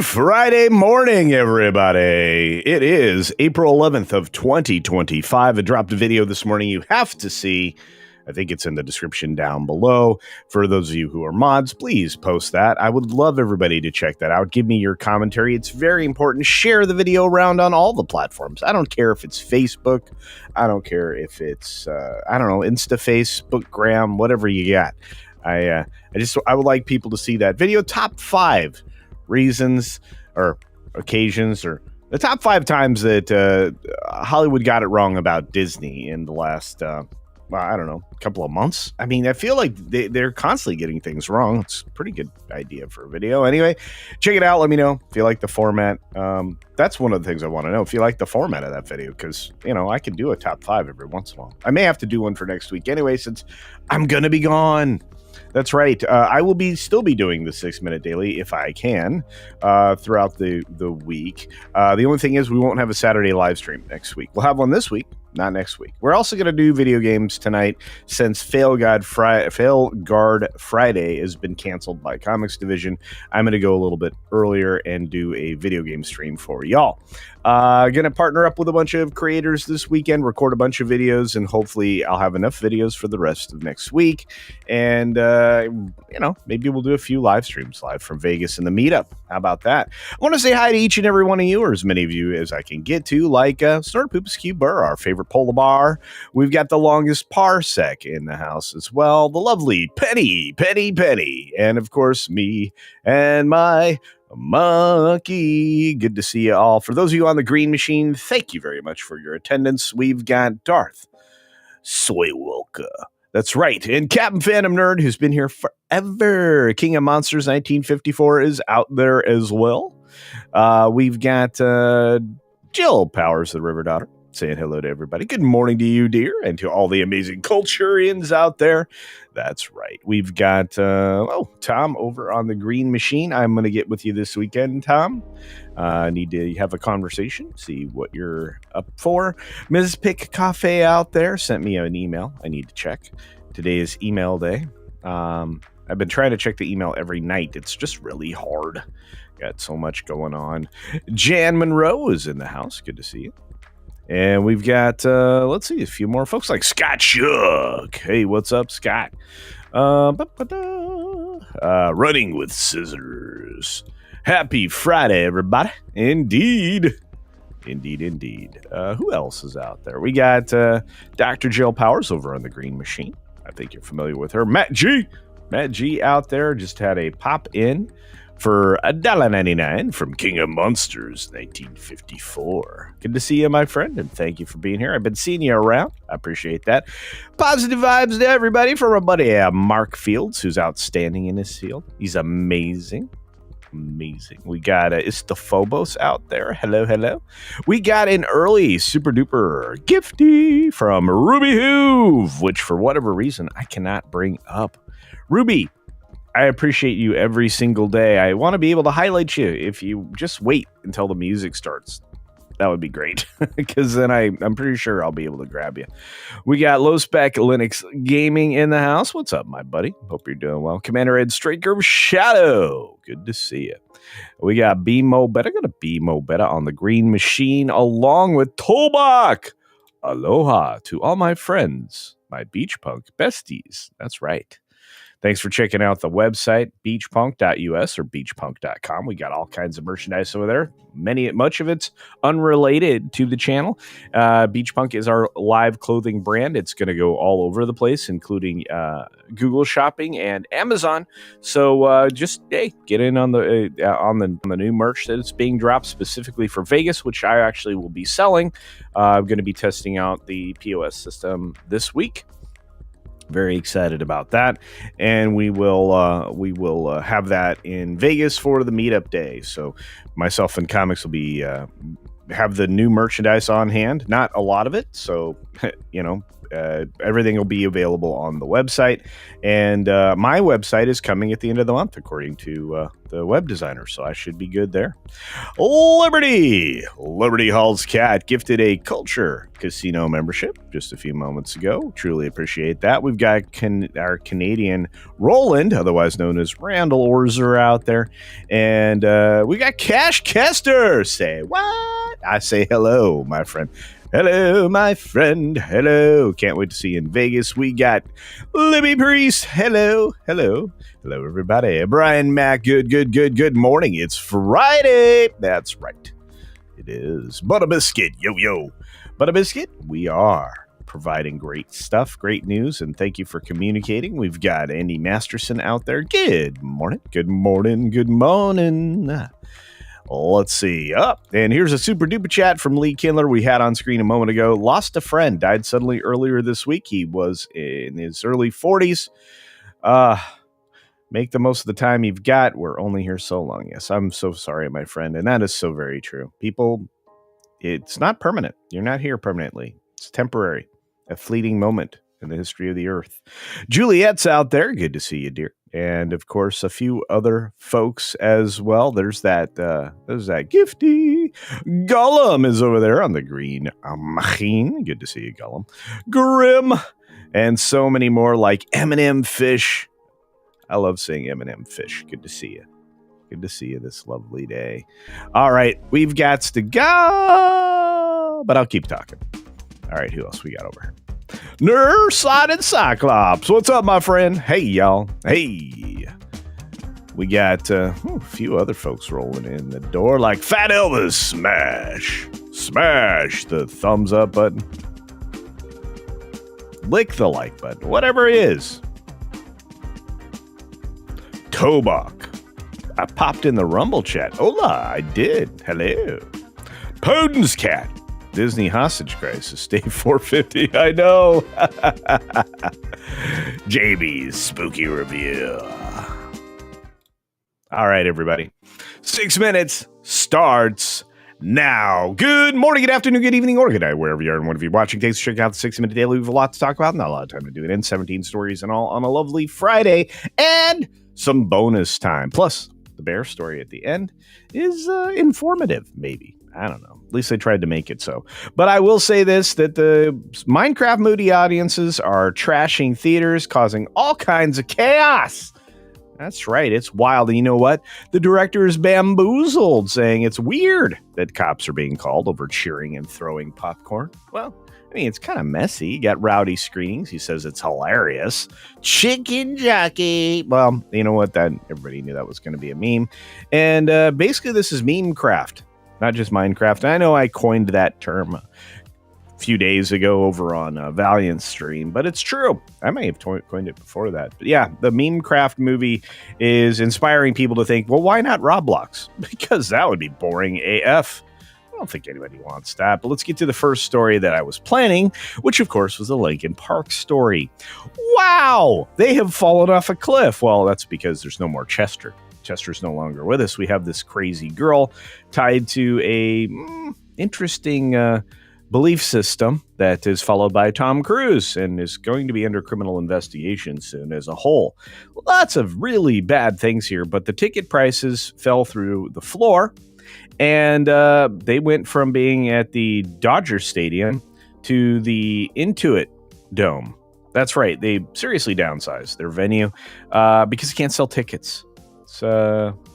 Good Friday morning, everybody. It is April 11th of 2025. I dropped a video this morning you have to see. I think it's in the description down below. For those of you who are mods, please post that. I would love everybody to check that out. Give me your commentary. It's very important. Share the video around on all the platforms. I don't care if it's Facebook. I don't care if it's, Insta, Facebook, Gram, whatever you got. I would like people to see that video. Top 5 reasons or occasions or the top 5 times that Hollywood got it wrong about Disney in the last, couple of months. I mean, I feel like they're constantly getting things wrong. It's a pretty good idea for a video. Anyway, check it out. Let me know if you like the format. That's one of the things I want to know. If you like the format of that video, because, I can do a top 5 every once in a while. I may have to do one for next week anyway, since I'm going to be gone. That's right. I will still be doing the 6-minute daily if I can throughout the week. The only thing is we won't have a Saturday live stream next week. We'll have one this week, not next week. We're also going to do video games tonight since Fail Guard Friday has been canceled by Comics Division. I'm going to go a little bit earlier and do a video game stream for y'all. Going to partner up with a bunch of creators this weekend, record a bunch of videos, and hopefully I'll have enough videos for the rest of next week. And, maybe we'll do a few live streams live from Vegas in the meetup. How about that? I want to say hi to each and every one of you, or as many of you as I can get to, like Snort Poops Q Burr, our favorite polar bar. We've got the longest parsec in the house as well. The lovely Penny. And, of course, me and my monkey. Good to see you all. For those of you on the green machine, thank you very much for your attendance. We've got Darth Soywolka. That's right. And Captain Phantom Nerd, who's been here forever. King of Monsters 1954 is out there as well. We've got Jill Powers, the River Daughter, saying hello to everybody. Good morning to you, dear, and to all the amazing culturians out there. That's right. We've got, Tom over on the green machine. I'm going to get with you this weekend, Tom. I need to have a conversation, see what you're up for. Ms. Pick Cafe out there sent me an email. I need to check. Today is email day. I've been trying to check the email every night. It's just really hard. Got so much going on. Jan Monroe is in the house. Good to see you. And we've got, a few more folks like Scott Shook. Hey, what's up, Scott? Running with Scissors. Happy Friday, everybody. Indeed. Who else is out there? We got Dr. Jill Powers over on the green machine. I think you're familiar with her. Matt G out there just had a pop in for $1.99 from King of Monsters 1954. Good to see you, my friend, and thank you for being here. I've been seeing you around. I appreciate that. Positive vibes to everybody from our buddy Mark Fields, who's outstanding in his field. He's amazing. We got Istophobos out there. Hello. We got an early super duper gifty from Ruby Hoove, which for whatever reason I cannot bring up. Ruby, I appreciate you every single day. I want to be able to highlight you if you just wait until the music starts. That would be great, because then I'm pretty sure I'll be able to grab you. We got Low Spec Linux Gaming in the house. What's up, my buddy? Hope you're doing well. Commander Ed Straight Curve Shadow. Good to see you. We got BMO Beta. Got a BMO Beta on the green machine, along with Tolbach. Aloha to all my friends, my beach punk besties. That's right. Thanks for checking out the website, beachpunk.us or beachpunk.com. We got all kinds of merchandise over there. Much of it's unrelated to the channel. Beach Punk is our live clothing brand. It's going to go all over the place, including Google Shopping and Amazon. So get in on the new merch that is being dropped specifically for Vegas, which I actually will be selling. I'm going to be testing out the POS system this week. Very excited about that, and we will have that in Vegas for the meetup day. So myself and Comics will be have the new merchandise on hand. Not a lot of it, so everything will be available on the website. And my website is coming at the end of the month, according to the web designer. So I should be good there. Liberty Hall's cat gifted a Culture Casino membership just a few moments ago. Truly appreciate that. We've got our Canadian Roland, otherwise known as Randall Orzer, out there. And we got Cash Kester. Say what? I say hello, my friend. Hello, my friend. Hello. Can't wait to see you in Vegas. We got Libby Priest. Hello. Hello, everybody. Brian Mack. Good morning. It's Friday. That's right. It is. Butterbiscuit. Yo. Butterbiscuit, we are providing great stuff, great news, and thank you for communicating. We've got Andy Masterson out there. Good morning. Let's see. And here's a super duper chat from Lee Kindler we had on screen a moment ago. Lost a friend, died suddenly earlier this week. He was in his early 40s. Make the most of the time you've got. We're only here so long. Yes, I'm so sorry, my friend. And that is so very true. People, it's not permanent. You're not here permanently. It's temporary. A fleeting moment in the history of the earth. Juliet's out there. Good to see you, dear. And of course, a few other folks as well. There's that Gifty. Gollum is over there on the green machine. Good to see you, Gollum. Grim. And so many more like Eminem Fish. I love saying Eminem Fish. Good to see you. Good to see you this lovely day. All right, we've got to go, but I'll keep talking. All right, who else we got over here? Nurse-sided Cyclops. What's up, my friend? Hey, y'all. Hey. We got a few other folks rolling in the door like Fat Elvis. Smash the thumbs up button. Lick the like button. Whatever it is. Tobak. I popped in the Rumble chat. Hola, I did. Hello. Poden's cat. Disney hostage crisis. Day 450. I know. JB's spooky review. All right, everybody. 6 minutes starts now. Good morning, good afternoon, good evening, or good night, wherever you are and whatever you're watching. Thanks for checking out the 60-minute daily. We have a lot to talk about. Not a lot of time to do it in. 17 stories and all on a lovely Friday. And some bonus time. Plus, the bear story at the end is informative, maybe. I don't know. At least they tried to make it so. But I will say this, that the Minecraft Moody audiences are trashing theaters, causing all kinds of chaos. That's right. It's wild. And you know what? The director is bamboozled, saying it's weird that cops are being called over cheering and throwing popcorn. Well, I mean, it's kind of messy. You got rowdy screenings. He says it's hilarious. Chicken jockey. Well, you know what? That everybody knew that was going to be a meme. And basically, this is meme craft, not just Minecraft. I know I coined that term a few days ago over on Valiant's stream, but it's true. I may have coined it before that. But yeah, the meme craft movie is inspiring people to think, well, why not Roblox? Because that would be boring AF. I don't think anybody wants that. But let's get to the first story that I was planning, which, of course, was the Linkin Park story. Wow! They have fallen off a cliff. Well, that's because there's no more Chester. Chester's no longer with us. We have this crazy girl tied to a interesting belief system that is followed by Tom Cruise and is going to be under criminal investigation soon as a whole. Lots of really bad things here, but the ticket prices fell through the floor. And they went from being at the Dodger Stadium to the Intuit Dome. That's right. They seriously downsized their venue because they can't sell tickets. It's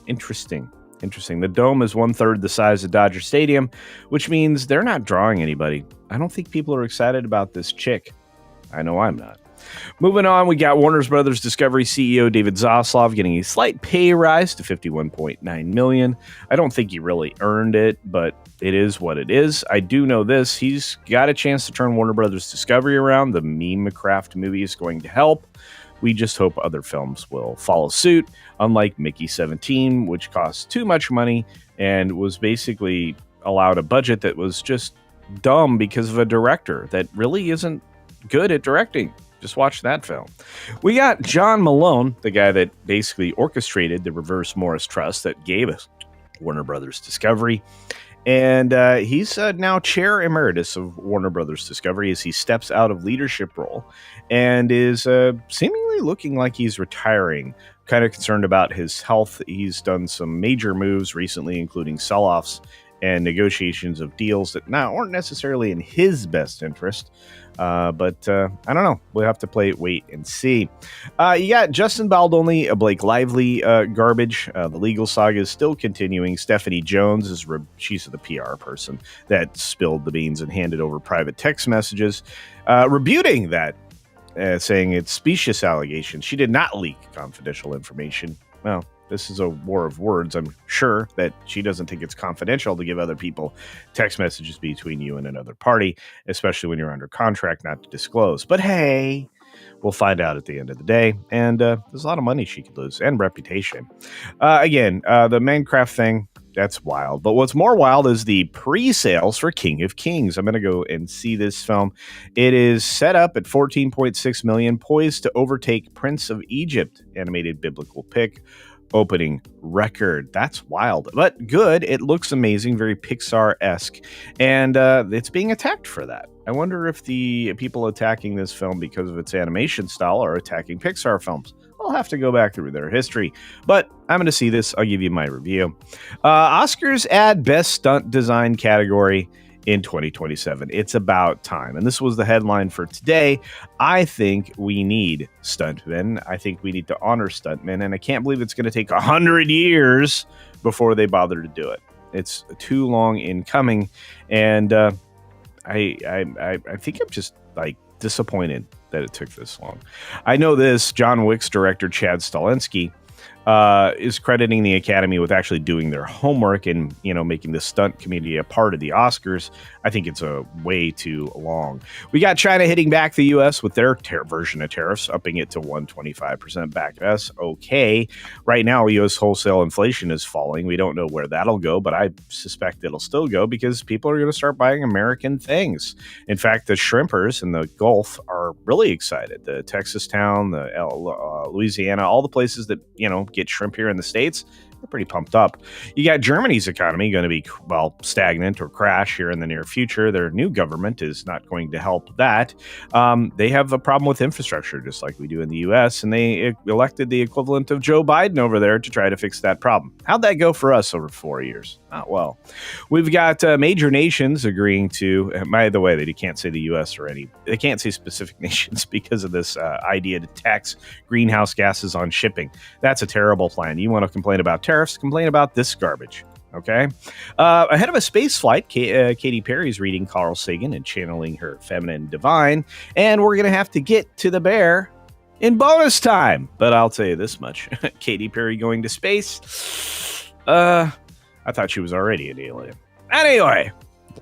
interesting. The Dome is 1/3 the size of Dodger Stadium, which means they're not drawing anybody. I don't think people are excited about this chick. I know I'm not. Moving on, we got Warner Brothers Discovery CEO David Zaslav getting a slight pay rise to $51.9 million. I don't think he really earned it, but it is what it is. I do know this. He's got a chance to turn Warner Brothers Discovery around. The Meme Craft movie is going to help. We just hope other films will follow suit, unlike Mickey 17, which cost too much money and was basically allowed a budget that was just dumb because of a director that really isn't good at directing. Just watch that film. We got John Malone, the guy that basically orchestrated the Reverse Morris Trust that gave us Warner Brothers Discovery. And he's now chair emeritus of Warner Brothers Discovery as he steps out of leadership role and is seemingly looking like he's retiring. Kind of concerned about his health. He's done some major moves recently, including sell-offs and negotiations of deals that now aren't necessarily in his best interest. But I don't know. We'll have to wait and see. You got Justin Baldoni-Blake Lively garbage. The legal saga is still continuing. Stephanie Jones is she's the PR person that spilled the beans and handed over private text messages, rebuting that, saying it's specious allegations. She did not leak confidential information. Well, this is a war of words. I'm sure that she doesn't think it's confidential to give other people text messages between you and another party, especially when you're under contract not to disclose. But hey, we'll find out at the end of the day. And there's a lot of money she could lose and reputation. Again, the Minecraft thing, that's wild. But what's more wild is the pre-sales for King of Kings. I'm going to go and see this film. It is set up at $14.6 million, poised to overtake Prince of Egypt, animated biblical pick. Opening record. That's wild, but good. It looks amazing, very Pixar-esque, and it's being attacked for that. I wonder if the people attacking this film because of its animation style are attacking Pixar films. I'll have to go back through their history, but I'm going to see this. I'll give you my review. Oscars add Best Stunt Design category in 2027. It's about time. And this was the headline for today. I think we need stuntmen. I think we need to honor stuntmen. And I can't believe it's going to take 100 years before they bother to do it. It's too long in coming. And I think I'm just like disappointed that it took this long. I know this. John Wick's director, Chad Stahelski, is crediting the Academy with actually doing their homework and, making the stunt community a part of the Oscars. I think it's a way too long. We got China hitting back the U.S. with their version of tariffs, upping it to 125% back to us. Okay. Right now, U.S. wholesale inflation is falling. We don't know where that'll go, but I suspect it'll still go because people are going to start buying American things. In fact, the shrimpers in the Gulf are really excited. The Texas town, the Louisiana, all the places that, get shrimp here in the States, they're pretty pumped up. You got Germany's economy going to be, stagnant or crash here in the near future. Their new government is not going to help that. They have a problem with infrastructure, just like we do in the U.S., and they elected the equivalent of Joe Biden over there to try to fix that problem. How'd that go for us over 4 years? Not well. We've got major nations agreeing to, by the way, they can't say the U.S. or they can't say specific nations because of this idea to tax greenhouse gases on shipping. That's a terrible plan. You want to complain about tariffs, complain about this garbage. Okay. Ahead of a space flight, Katy Perry's reading Carl Sagan and channeling her feminine divine. And we're going to have to get to the bear in bonus time. But I'll tell you this much. Katy Perry going to space. I thought she was already an alien. Anyway,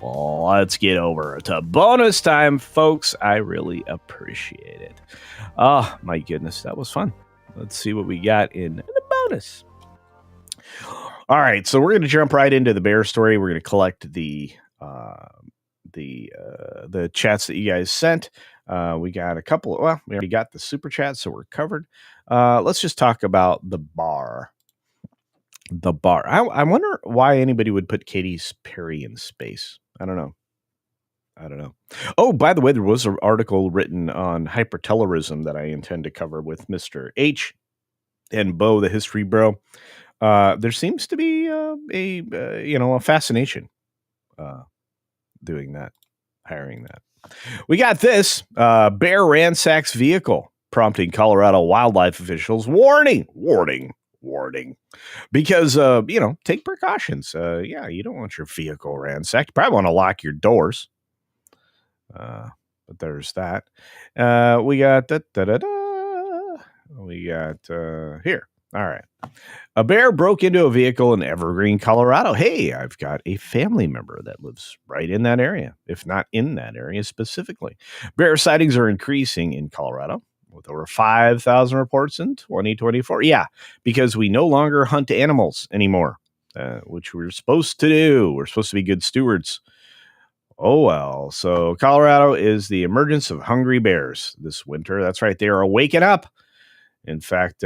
let's get over to bonus time, folks. I really appreciate it. Oh, my goodness. That was fun. Let's see what we got in the bonus. All right, so we're going to jump right into the bear story. We're going to collect the chats that you guys sent. We got a couple. Well, we already got the super chat, so we're covered. Let's just talk about the bar. The bar. I wonder why anybody would put Katy Perry in space. I don't know. Oh, by the way, there was an article written on hypertelorism that I intend to cover with Mr. H and Bo, the history bro. There seems to be a fascination doing that, hiring that. We got this bear ransacks vehicle, prompting Colorado wildlife officials warning, because take precautions. You don't want your vehicle ransacked. You probably want to lock your doors. But there's that. We got We got here. All right. A bear broke into a vehicle in Evergreen, Colorado. Hey, I've got a family member that lives right in that area, if not in that area specifically. Bear sightings are increasing in Colorado with over 5,000 reports in 2024. Yeah, because we no longer hunt animals anymore, which we're supposed to do. We're supposed to be good stewards. Oh, well. So Colorado is the emergence of hungry bears this winter. That's right. They are waking up. In fact,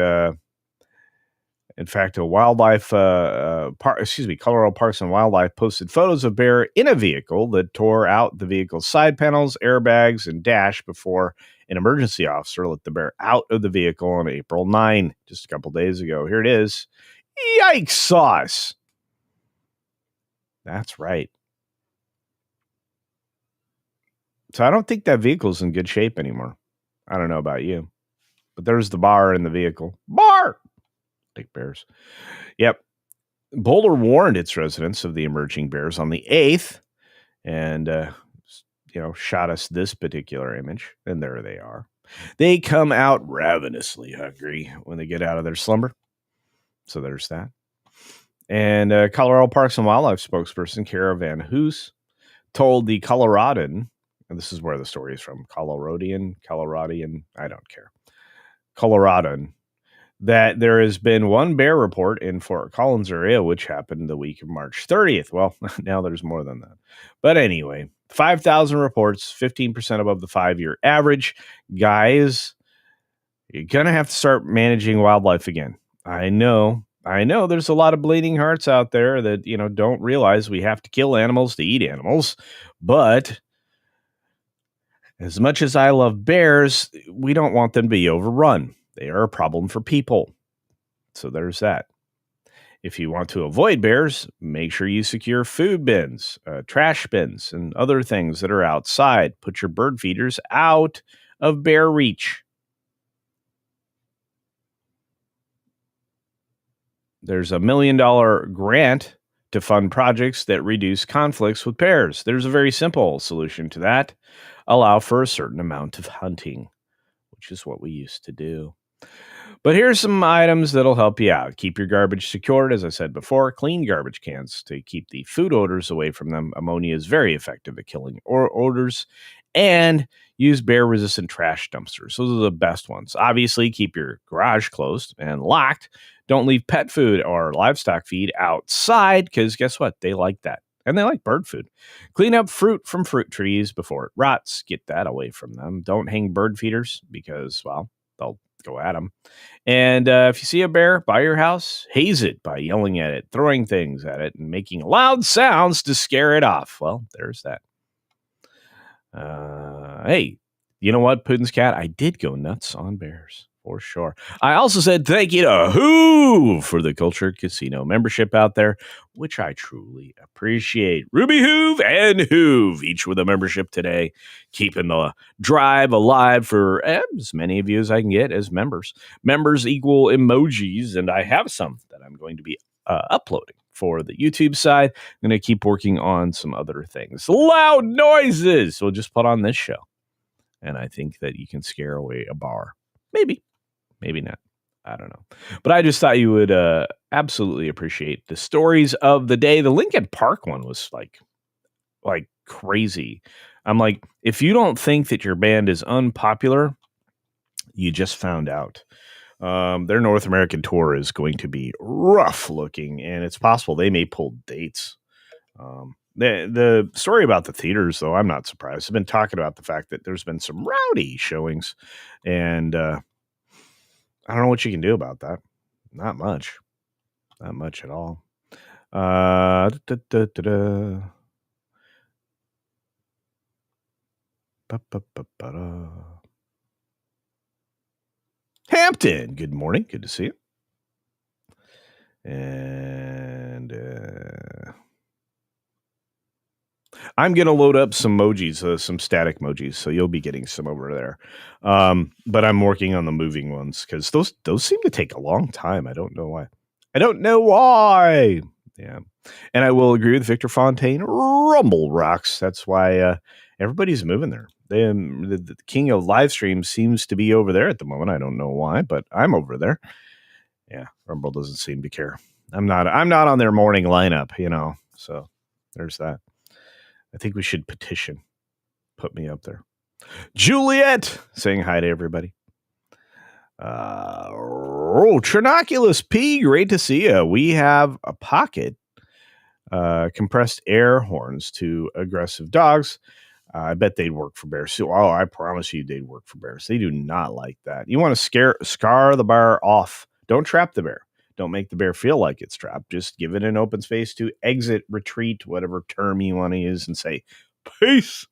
In fact, Colorado Parks and Wildlife posted photos of bear in a vehicle that tore out the vehicle's side panels, airbags, and dash before an emergency officer let the bear out of the vehicle on April 9, just a couple days ago. Here it is. Yikes sauce. That's right. So I don't think that vehicle's in good shape anymore. I don't know about you, but there's the bar in the vehicle. Bar! Like bears. Yep. Boulder warned its residents of the emerging bears on the 8th and, shot us this particular image. And there they are. They come out ravenously hungry when they get out of their slumber. So there's that. And Colorado Parks and Wildlife spokesperson Kara Van Hoos told the Coloradan, and this is where the story is from, Coloradian, I don't care, Coloradan, that there has been one bear report in Fort Collins area, which happened the week of March 30th. Well, now there's more than that. But anyway, 5,000 reports, 15% above the 5-year average. Guys, you're going to have to start managing wildlife again. I know there's a lot of bleeding hearts out there that, don't realize we have to kill animals to eat animals. But as much as I love bears, we don't want them to be overrun. They are a problem for people. So there's that. If you want to avoid bears, make sure you secure food bins, trash bins, and other things that are outside. Put your bird feeders out of bear reach. There's $1 million grant to fund projects that reduce conflicts with bears. There's a very simple solution to that. Allow for a certain amount of hunting, which is what we used to do. But here's some items that'll help you out. Keep your garbage secured, as I said before. Clean garbage cans to keep the food odors away from them. Ammonia is very effective at killing odors. And use bear-resistant trash dumpsters. Those are the best ones. Obviously, keep your garage closed and locked. Don't leave pet food or livestock feed outside, because guess what? They like that. And they like bird food. Clean up fruit from fruit trees before it rots. Get that away from them. Don't hang bird feeders because, well, they'll go at them. And if you see a bear by your house, haze it by yelling at it, throwing things at it, and making loud sounds to scare it off. Well, there's that. Hey, you know what, Puddin's cat? I did go nuts on bears. For sure. I also said thank you to Hoove for the Cultured Casino membership out there, which I truly appreciate. Ruby Hoove and Hoove, each with a membership today, keeping the drive alive for as many of you as I can get as members. Members equal emojis, and I have some that I'm going to be uploading for the YouTube side. I'm going to keep working on some other things. Loud noises! We'll just put on this show, and I think that you can scare away a bar. Maybe not. I don't know. But I just thought you would absolutely appreciate the stories of the day. The Linkin Park one was like crazy. I'm like, if you don't think that your band is unpopular, you just found out. Their North American tour is going to be rough looking, and it's possible they may pull dates. The story about the theaters, though, I'm not surprised. I've been talking about the fact that there's been some rowdy showings, and I don't know what you can do about that. Not much. Not much at all. Hampton, good morning. Good to see you. And I'm going to load up some emojis, some static emojis, so you'll be getting some over there. But I'm working on the moving ones because those seem to take a long time. I don't know why. Yeah. And I will agree with Victor Fontaine. Rumble rocks. That's why everybody's moving there. The king of live streams seems to be over there at the moment. I don't know why, but I'm over there. Yeah. Rumble doesn't seem to care. I'm not on their morning lineup, so there's that. I think we should petition. Put me up there. Juliet saying hi to everybody. Trinoculus P, great to see you. We have a pocket compressed air horns to aggressive dogs. I bet they'd work for bears. So, I promise you they'd work for bears. They do not like that. You want to scar the bear off. Don't trap the bear. Don't make the bear feel like it's trapped. Just give it an open space to exit, retreat, whatever term you want to use, and say, peace.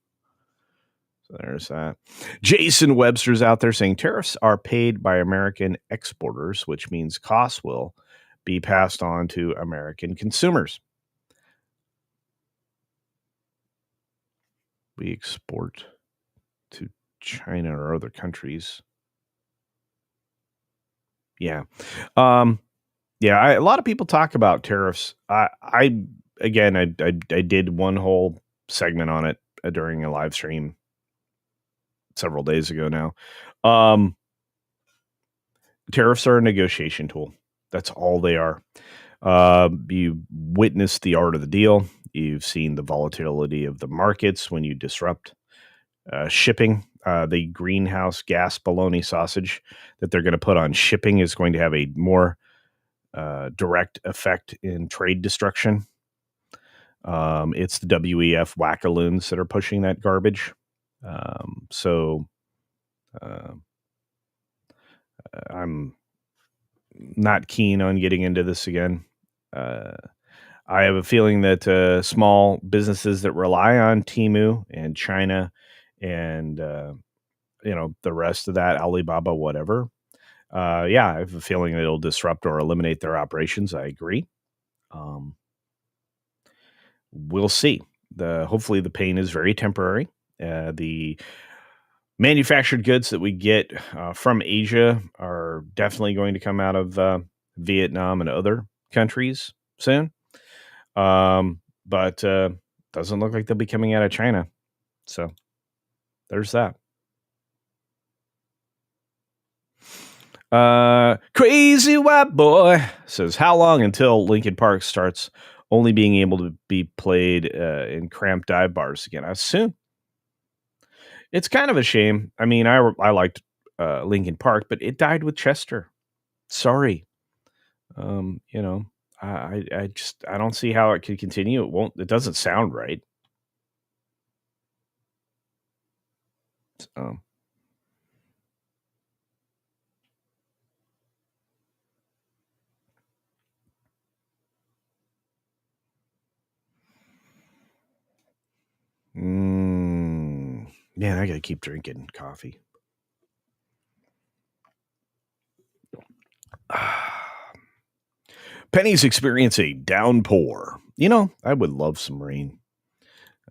So there's that. Jason Webster's out there saying tariffs are paid by American exporters, which means costs will be passed on to American consumers. We export to China or other countries. Yeah. A lot of people talk about tariffs. I did one whole segment on it during a live stream several days ago now. Tariffs are a negotiation tool. That's all they are. You witnessed the art of the deal. You've seen the volatility of the markets when you disrupt shipping. The greenhouse gas bologna sausage that they're going to put on shipping is going to have a more direct effect in trade destruction. It's the WEF wackaloons that are pushing that garbage. I'm not keen on getting into this again. I have a feeling that small businesses that rely on Temu and China and the rest of that, Alibaba, whatever. I have a feeling it'll disrupt or eliminate their operations. I agree. We'll see. Hopefully the pain is very temporary. The manufactured goods that we get from Asia are definitely going to come out of Vietnam and other countries soon. But doesn't look like they'll be coming out of China. So there's that. Crazy white boy says, how long until Linkin Park starts only being able to be played in cramped dive bars again? Soon. It's kind of a shame. I mean, I liked Linkin Park, but it died with Chester. Sorry. I don't see how it could continue. It doesn't sound right. So. Man, I gotta keep drinking coffee. Penny's experiencing a downpour. I would love some rain.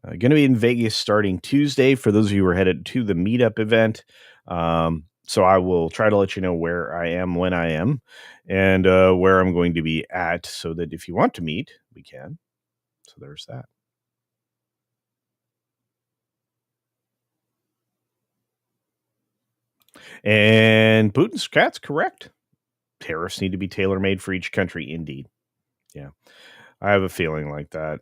Going to be in Vegas starting Tuesday for those of you who are headed to the meetup event. So I will try to let you know where I am, when I am, and where I'm going to be at, so that if you want to meet, we can. So there's that. And Putin's cat's correct. Tariffs need to be tailor-made for each country, indeed. Yeah, I have a feeling like that.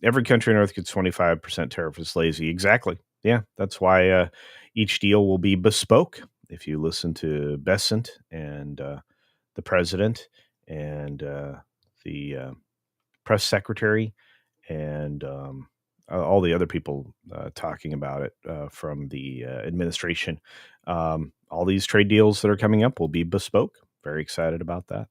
Every country on Earth gets 25% tariff is lazy. Exactly. Yeah, that's why each deal will be bespoke. If you listen to Besant and the president and the press secretary and all the other people talking about it from the administration, all these trade deals that are coming up will be bespoke. Very excited about that.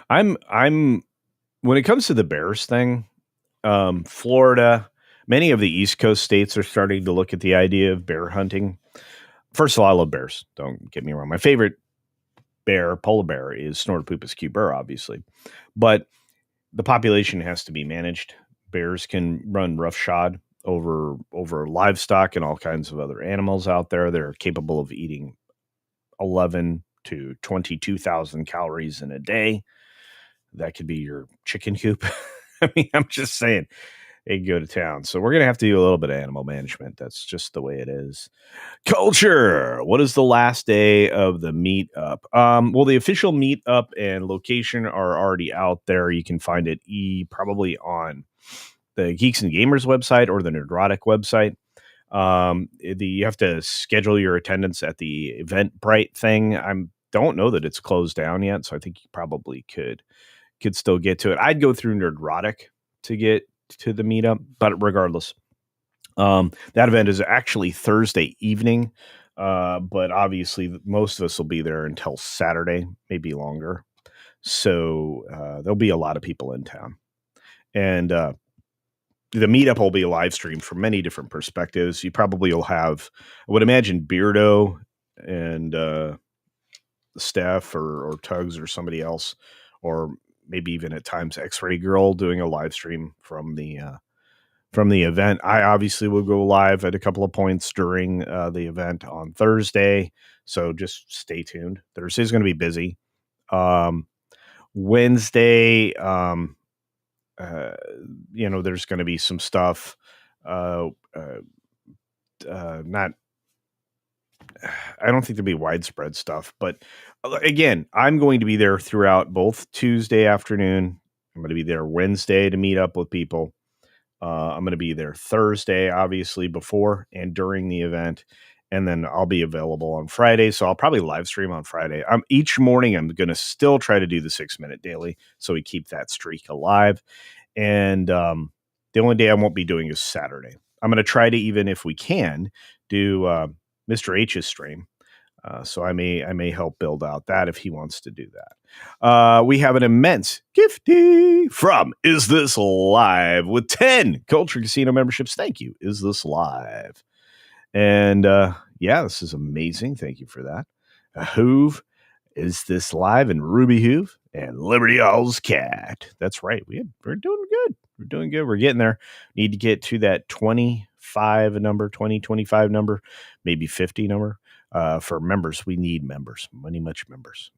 I'm when it comes to the Bears thing, Florida, many of the East Coast states are starting to look at the idea of bear hunting. First of all, I love bears. Don't get me wrong. My favorite bear, polar bear, is Snortopupus cubur, obviously. But the population has to be managed. Bears can run roughshod over livestock and all kinds of other animals out there. They're capable of eating 11 to 22,000 calories in a day. That could be your chicken coop. I mean, I'm just saying, they go to town. So we're going to have to do a little bit of animal management. That's just the way it is. Culture. What is the last day of the meetup? Well, the official meetup and location are already out there. You can find it probably on the Geeks and Gamers website or the Nerdrotic website. You have to schedule your attendance at the Eventbrite thing. I don't know that it's closed down yet, so I think you probably could still get to it. I'd go through Nerdrotic to get to the meetup, but regardless, That event is actually Thursday evening, but obviously most of us will be there until Saturday, maybe longer. So there'll be a lot of people in town. And the meetup will be a live stream from many different perspectives. You probably will have, I would imagine, Beardo and Steph or Tugs or somebody else, or maybe even at times X-Ray Girl doing a live stream from the event. I obviously will go live at a couple of points during the event on Thursday, so just stay tuned. Thursday's going to be busy. Wednesday, there's going to be some stuff. Not, I don't think there'll be widespread stuff, but again, I'm going to be there throughout both Tuesday afternoon. I'm going to be there Wednesday to meet up with people. I'm going to be there Thursday, obviously, before and during the event. And then I'll be available on Friday. So I'll probably live stream on Friday. Each morning, I'm going to still try to do the 6-minute daily so we keep that streak alive. And the only day I won't be doing is Saturday. I'm going to try to, even if we can, do Mr. H's stream. So I may help build out that if he wants to do that. We have an immense gifty from Is This Live with 10 Culture Casino memberships. Thank you, Is This Live? And this is amazing. Thank you for that. Hoove, Is This Live, and Ruby Hoove, and Liberty All's Cat. That's right. We're doing good. We're doing good. We're getting there. Need to get to that 25 number, maybe 50 number. For members, we need members, much members.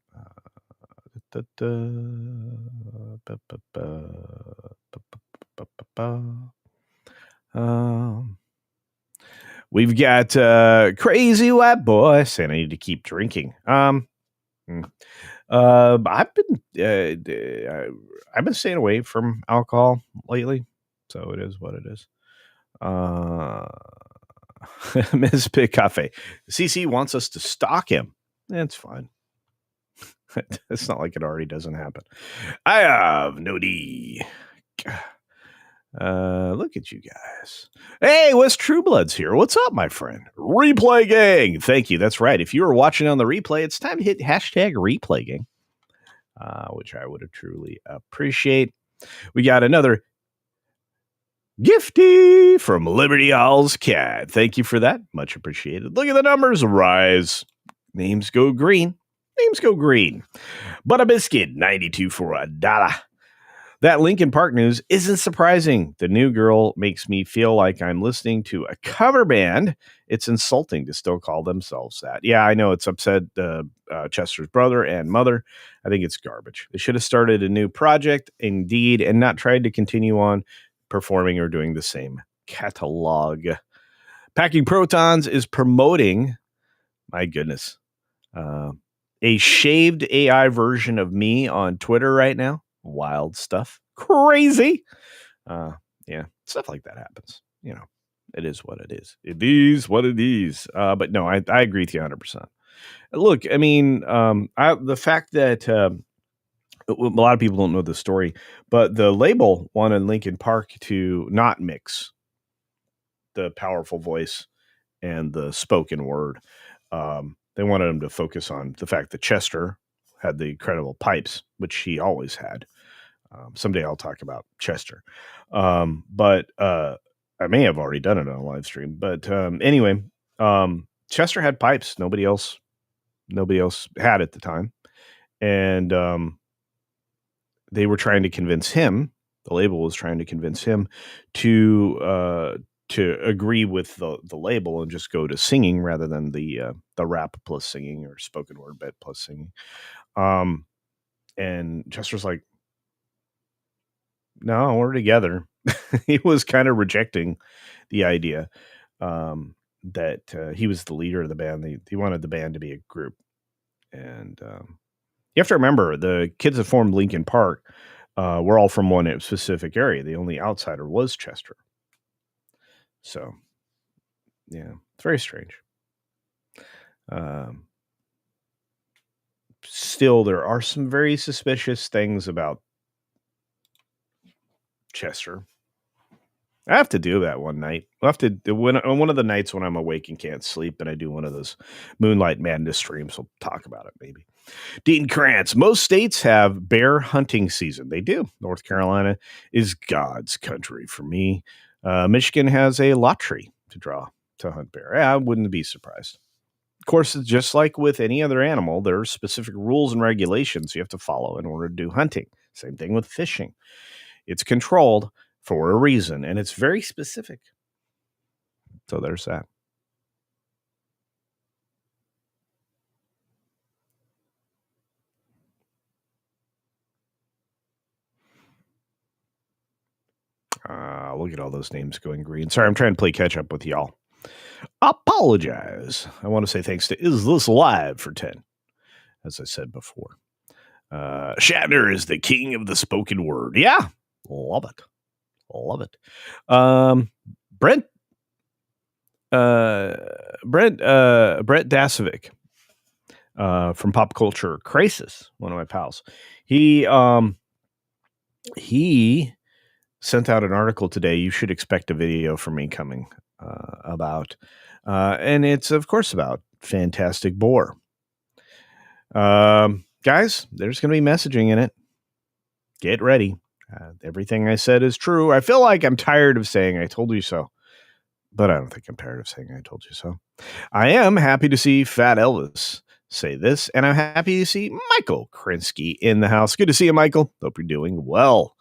We've got Crazy White Boy saying I need to keep drinking. I've been staying away from alcohol lately, so it is what it is. Ms. Big Cafe. CC wants us to stalk him. That's fine. It's not like it already doesn't happen. I have no D. Look at you guys. Hey, West True Blood's here. What's up, my friend? Replay Gang. Thank you. That's right. If you were watching on the replay, it's time to hit hashtag Replay Gang, which I would truly appreciate. We got another gifty from Liberty All's Cat. Thank you for that. Much appreciated. Look at the numbers rise. Names go green. Names go green. But a biscuit, 92 for $1. That Linkin Park news isn't surprising. The new girl makes me feel like I'm listening to a cover band. It's insulting to still call themselves that. Yeah, I know it's upset Chester's brother and mother. I think it's garbage. They should have started a new project, indeed, and not tried to continue on performing or doing the same catalog. Packing Protons is promoting, my goodness, a shaved AI version of me on Twitter right now. Wild stuff. Crazy. Stuff like that happens. You know, it is what it is. It is what it is. But no, I agree with you 100%. Look, I mean, the fact that a lot of people don't know the story, but the label wanted Linkin Park to not mix the powerful voice and the spoken word. They wanted him to focus on the fact that Chester had the incredible pipes, which he always had. Someday I'll talk about Chester. But I may have already done it on a live stream. But anyway, Chester had pipes. Nobody else had at the time. And they were trying to convince him, the label was trying to convince him to agree with the label and just go to singing rather than the rap plus singing or spoken word bit plus singing. And Chester's like, no, we're together. He was kind of rejecting the idea that he was the leader of the band. He wanted the band to be a group. And you have to remember, the kids that formed Linkin Park were all from one specific area. The only outsider was Chester. So, yeah, it's very strange. Still, there are some very suspicious things about Chester. I have to do that one night. I'll have to do one of the nights when I'm awake and can't sleep, and I do one of those Moonlight Madness streams. We'll talk about it maybe. Dean Krantz, most states have bear hunting season. They do. North Carolina is God's country for me. Michigan has a lottery to hunt bear. I wouldn't be surprised. Of course, it's just like with any other animal, there are specific rules and regulations you have to follow in order to do hunting. Same thing with fishing. It's controlled for a reason, and it's very specific. So there's that. Look at all those names going green. Sorry, I'm trying to play catch up with y'all. Apologize. I want to say thanks to Is This Live for 10, as I said before. Shatner is the king of the spoken word. Yeah, love it. Love it. Brent Dasovic from Pop Culture Crisis, one of my pals. He sent out an article today. You should expect a video from me coming about, and it's of course about Fantastic Boar. Guys, there's going to be messaging in it. Get ready. Everything I said is true. I feel like I'm tired of saying I told you so, but I don't think I'm tired of saying I told you so. I am happy to see Fat Elvis say this, and I'm happy to see Michael Krinsky in the house. Good to see you, Michael. Hope you're doing well.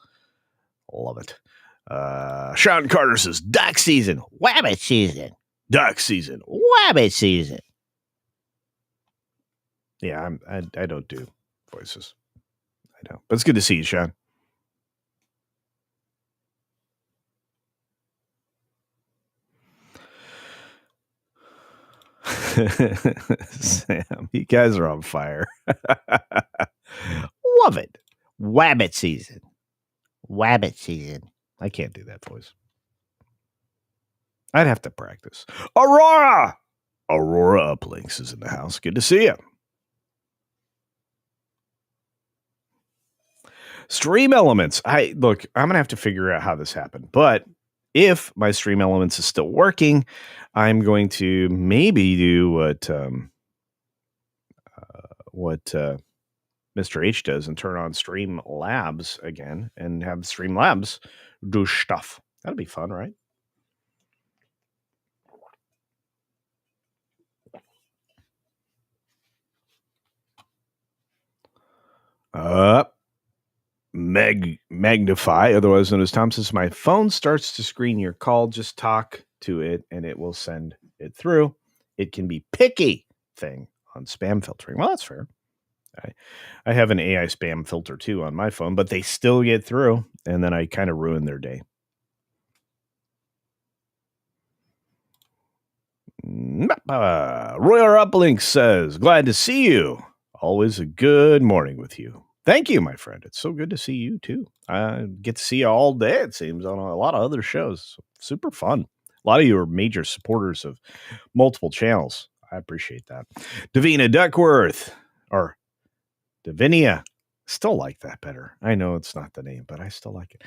Love it. Sean Carter says, duck season, wabbit season. Duck season, wabbit season. Yeah, I don't do voices. I know. But it's good to see you, Sean. Sam, you guys are on fire. Love it. Wabbit season. Wabbit season. I can't do that voice. I'd have to practice. Aurora Uplinks is in the house. Good to see you. Stream Elements. I'm going to have to figure out how this happened. But if my Stream Elements is still working, I'm going to maybe do what Mr. H does and turn on Stream Labs again and have Stream Labs do stuff. That'd be fun, right? Magnify, otherwise known as Tom, says my phone starts to screen your call. Just talk to it and it will send it through. It can be picky thing on spam filtering. Well, that's fair. I have an AI spam filter too on my phone, but they still get through, and then I kind of ruin their day. Royal Uplink says, glad to see you. Always a good morning with you. Thank you, my friend. It's so good to see you too. I get to see you all day, it seems, on a lot of other shows. Super fun. A lot of you are major supporters of multiple channels. I appreciate that. Davina Duckworth, or Davinia. Still like that better. I know it's not the name, but I still like it.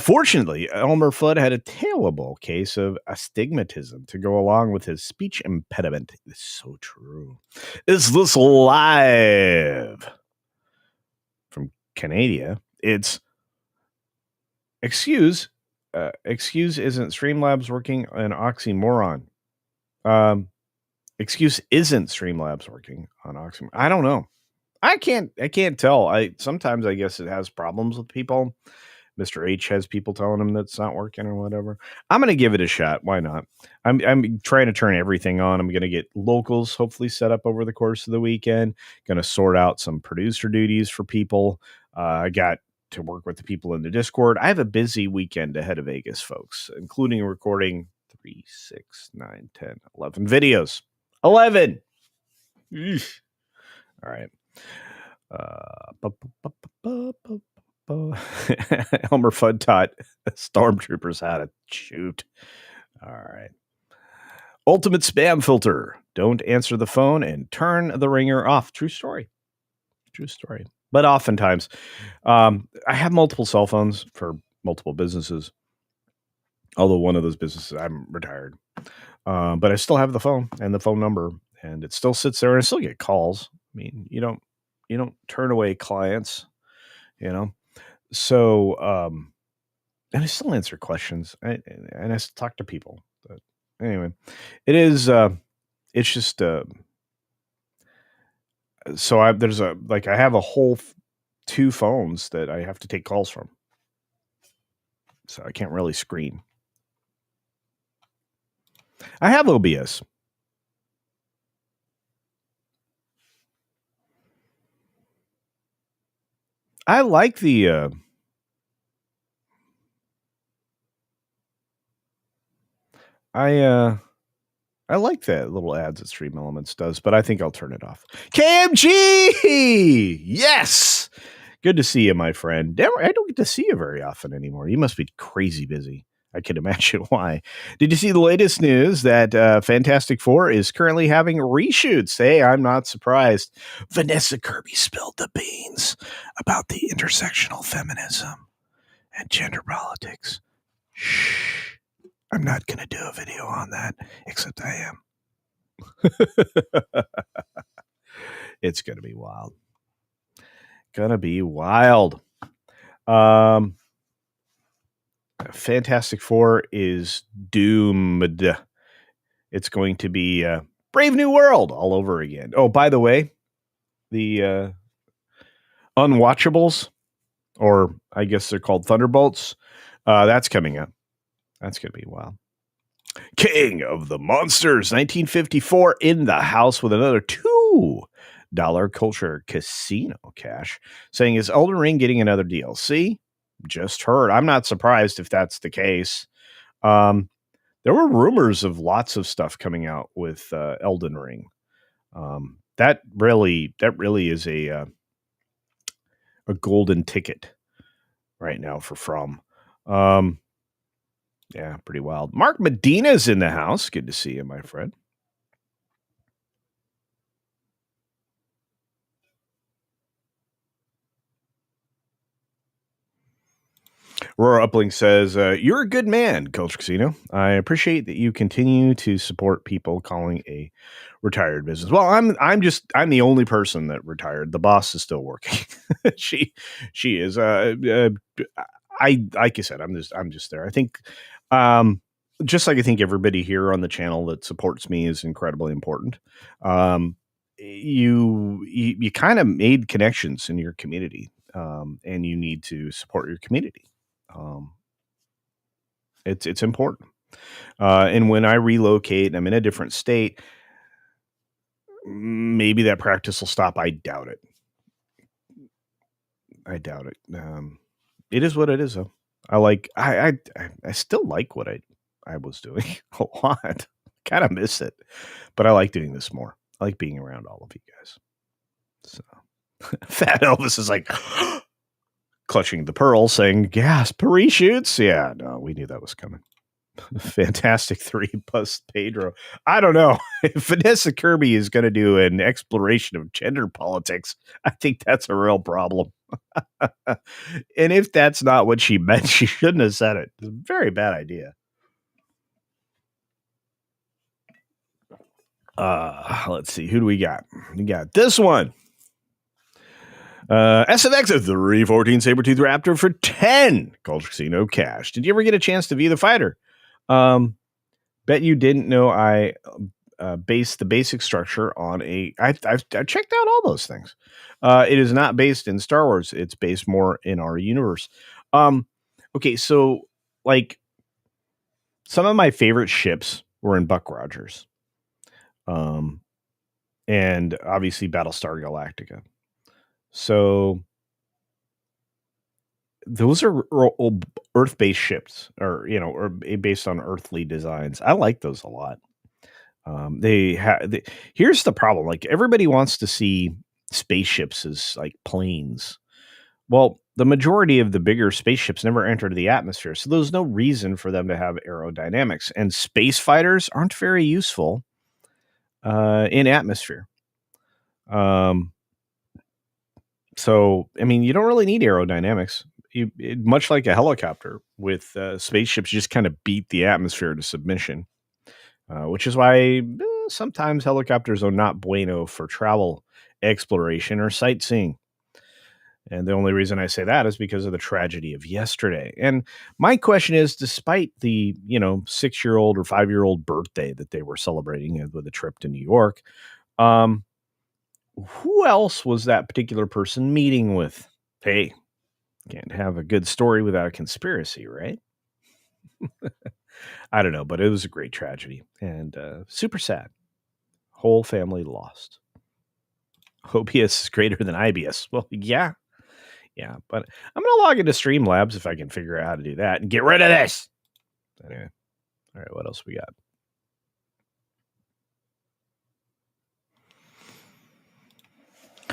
Fortunately, Elmer Fudd had a terrible case of astigmatism to go along with his speech impediment. It's so true. Is this live? From Canada, it's excuse isn't Streamlabs working an oxymoron. Excuse isn't Streamlabs working on oxymoron. I don't know. I can't tell. Sometimes I guess it has problems with people. Mr. H has people telling him that's not working or whatever. I'm going to give it a shot. Why not? I'm trying to turn everything on. I'm going to get locals hopefully set up over the course of the weekend. Going to sort out some producer duties for people. I got to work with the people in the Discord. I have a busy weekend ahead of Vegas, folks, including recording 3, 6, 9, 10, 11 videos. 11! Eesh. All right. Elmer Fudd taught stormtroopers how to shoot. All right. Ultimate spam filter. Don't answer the phone and turn the ringer off. True story. True story. But oftentimes, I have multiple cell phones for multiple businesses. Although one of those businesses, I'm retired. But I still have the phone and the phone number, and it still sits there, and I still get calls. I mean, you don't turn away clients, you know. So, and I still answer questions, and I still talk to people. But anyway, it is. It's just. So there's I have a whole two phones that I have to take calls from, so I can't really screen. I have OBS. I like the. I like that little ads that Stream Elements does, but I think I'll turn it off. KMG! Yes! Good to see you, my friend. I don't get to see you very often anymore. You must be crazy busy. I can imagine why. Did you see the latest news that Fantastic Four is currently having reshoots? Hey, I'm not surprised. Vanessa Kirby spilled the beans about the intersectional feminism and gender politics. Shh. I'm not going to do a video on that, except I am. It's going to be wild. Gonna be wild. Fantastic Four is doomed. It's going to be Brave New World all over again. Oh, by the way, the Unwatchables, or I guess they're called Thunderbolts, that's coming up. That's going to be wild. King of the Monsters, 1954, in the house with another $2 Culture Casino cash, saying, is Elden Ring getting another DLC? Just heard. I'm not surprised if that's the case. There were rumors of lots of stuff coming out with Elden Ring. That really is a golden ticket right now for From. Yeah, pretty wild. Mark Medina's in the house. Good to see you, my friend. Aurora Upling says, you're a good man, Culture Casino. I appreciate that you continue to support people calling a retired business. Well, I'm the only person that retired. The boss is still working. she is. I like you said, I'm just there. I think, just like I think everybody here on the channel that supports me is incredibly important. You kind of made connections in your community, and you need to support your community. It's important. And when I relocate and I'm in a different state, maybe that practice will stop. I doubt it. It is what it is, though. I still like what I was doing a lot. Kind of miss it, but I like doing this more. I like being around all of you guys. So Fat Elvis is like clutching the pearl, saying, "Gasp, reshoots." Yeah, no, we knew that was coming. Fantastic 3 plus Pedro. I don't know if Vanessa Kirby is going to do an exploration of gender politics. I think that's a real problem. And if that's not what she meant, she shouldn't have said it. It's a very bad idea. Let's see. Who do we got? We got this one. SFX of 314 Sabertooth Raptor for 10 Culture Casino cash. Did you ever get a chance to view the fighter? Bet you didn't know I based the basic structure on I've checked out all those things. It is not based in Star Wars. It's based more in our universe. Okay, so like some of my favorite ships were in Buck Rogers. And obviously Battlestar Galactica. So those are Earth-based ships, or based on earthly designs. I like those a lot. Here's the problem: like everybody wants to see spaceships as like planes. Well, the majority of the bigger spaceships never entered the atmosphere, so there's no reason for them to have aerodynamics. And space fighters aren't very useful in atmosphere. So, I mean, you don't really need aerodynamics. much like a helicopter with spaceships, just kind of beat the atmosphere to submission, which is why sometimes helicopters are not bueno for travel, exploration, or sightseeing. And the only reason I say that is because of the tragedy of yesterday. And my question is, despite the 6-year-old or 5-year-old birthday that they were celebrating with a trip to New York, who else was that particular person meeting with? Hey, can't have a good story without a conspiracy, right? I don't know, but it was a great tragedy and super sad. Whole family lost. OBS is greater than IBS. Well, yeah, but I'm going to log into Streamlabs if I can figure out how to do that and get rid of this. Anyway, all right, what else we got?